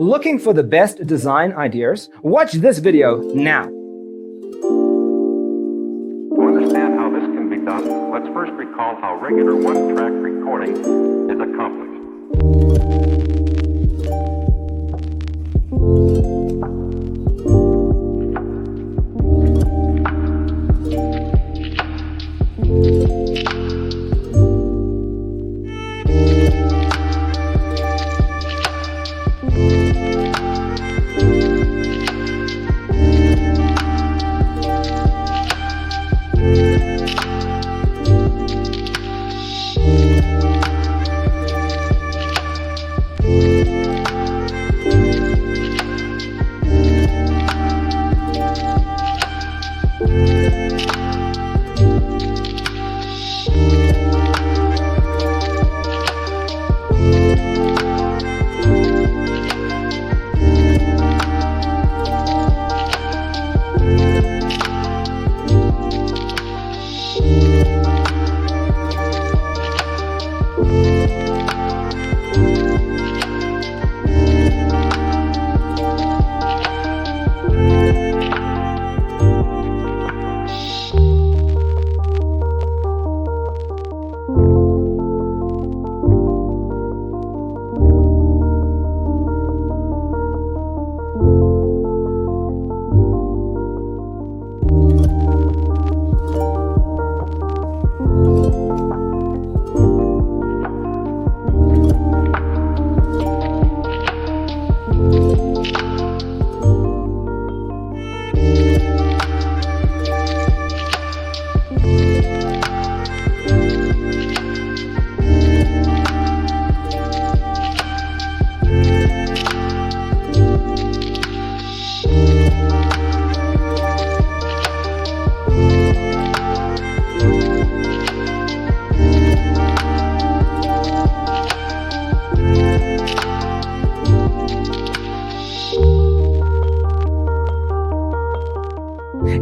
Looking for the best design ideas? Watch this video now. To understand how this can be done, let's first recall how regular one-track recording is accomplished.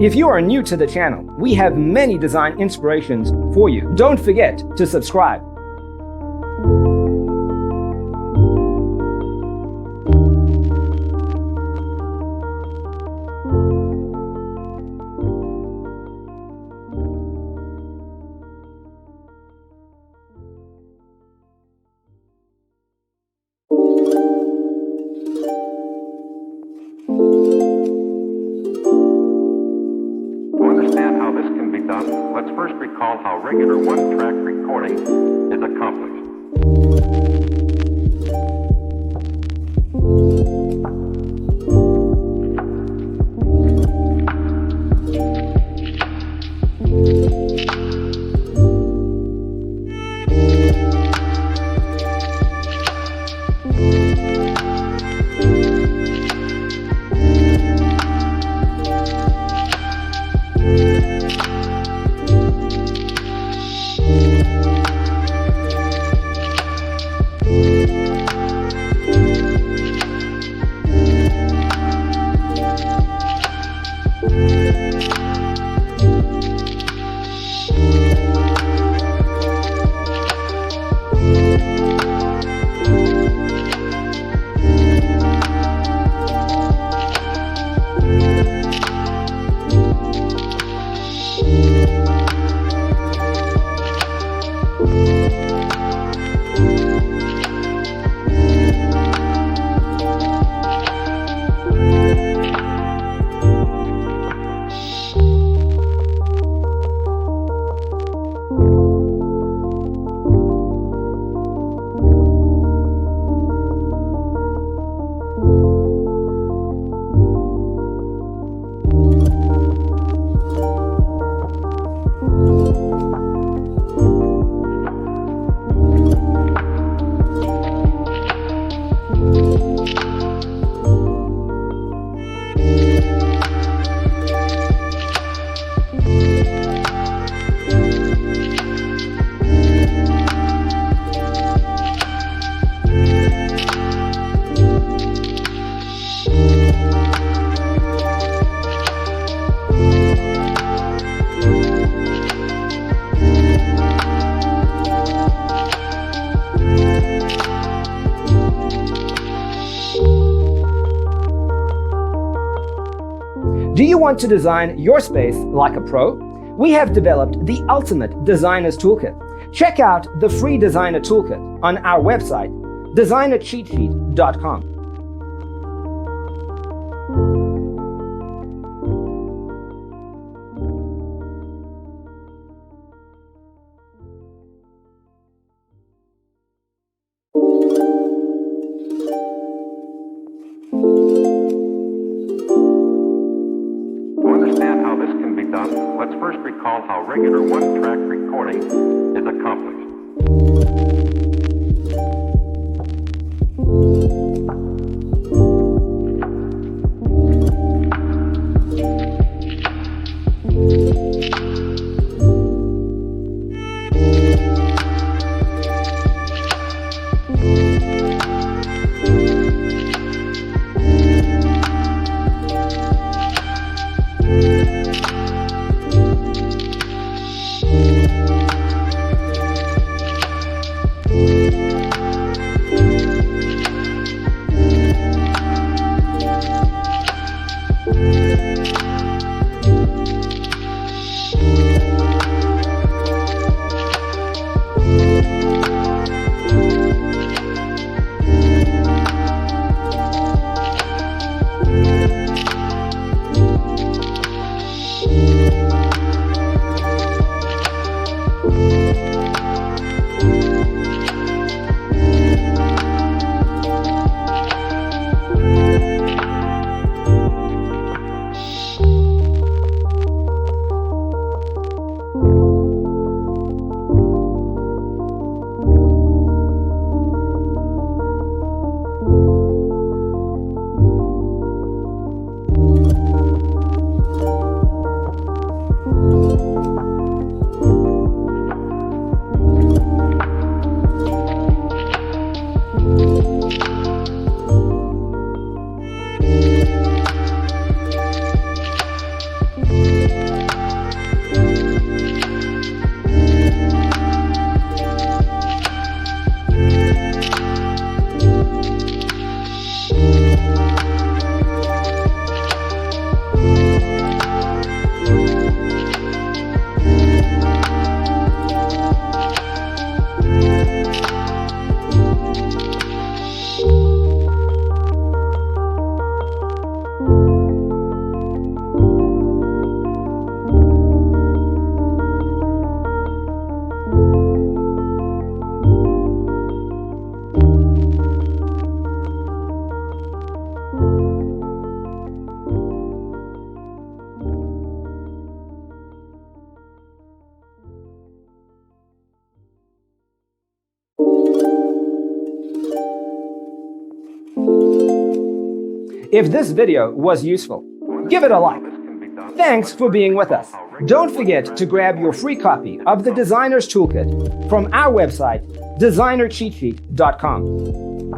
If you are new to the channel, we have many design inspirations for you. Don't forget to subscribe. Let's first recall how regular one-track recording is accomplished. Do you want to design your space like a pro? We have developed the ultimate designer's toolkit. Check out the free designer toolkit on our website, designercheatsheet.com. To understand how this can be done, let's first recall how regular one-track recording is accomplished. If this video was useful, give it a like. Thanks for being with us. Don't forget to grab your free copy of the Designer's Toolkit from our website, designercheatsheet.com.